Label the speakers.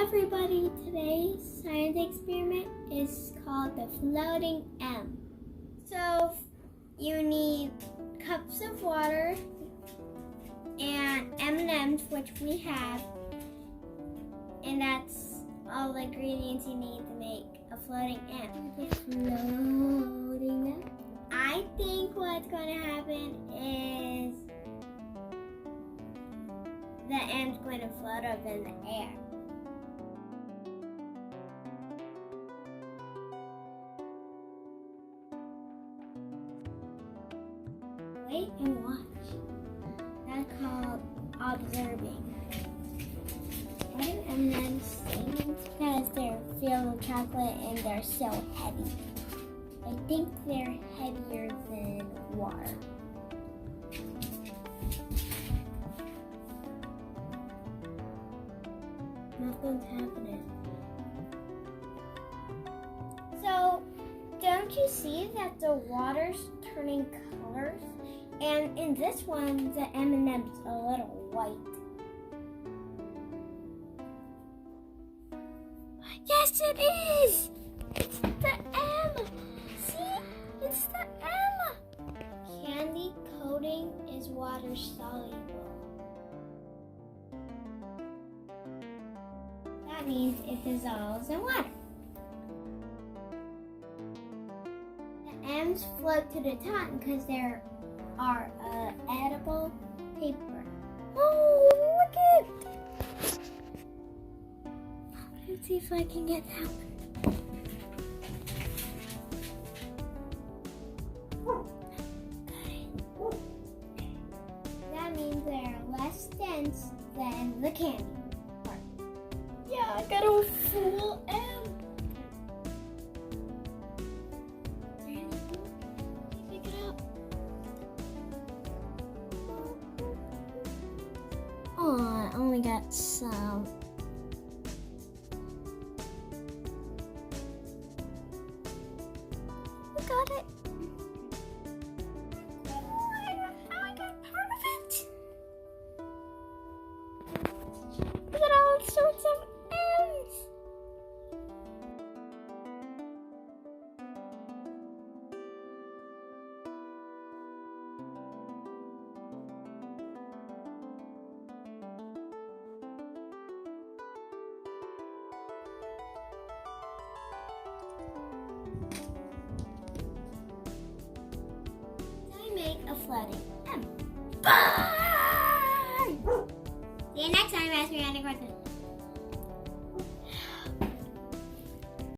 Speaker 1: everybody, today's science experiment is called the floating M. So you need cups of water and M&Ms, which we have, and that's all the ingredients you need to make a floating M. The floating M. I think what's going to happen is the M's going to float up in the air. Wait and watch. That's called observing. Why do M&Ms sing? Because they're filled with chocolate and they're so heavy. I think they're heavier than water. Nothing's happening. So, don't you see that the water's turning colors? And in this one, the M&M's a little white. Yes, it is! It's the M! See? It's the M! Candy coating is water soluble. That means it dissolves in water. The M's float to the top because there are edible paper. Oh, look it! Let's see if I can get that one. That means they're less dense than the candy part. Yeah, I got a full M. Pick it up. Oh, I only got some. We got it. I got part of it. Look at all sorts of M's. Make a floating M. Bye! See you next time, Master Anna Carson.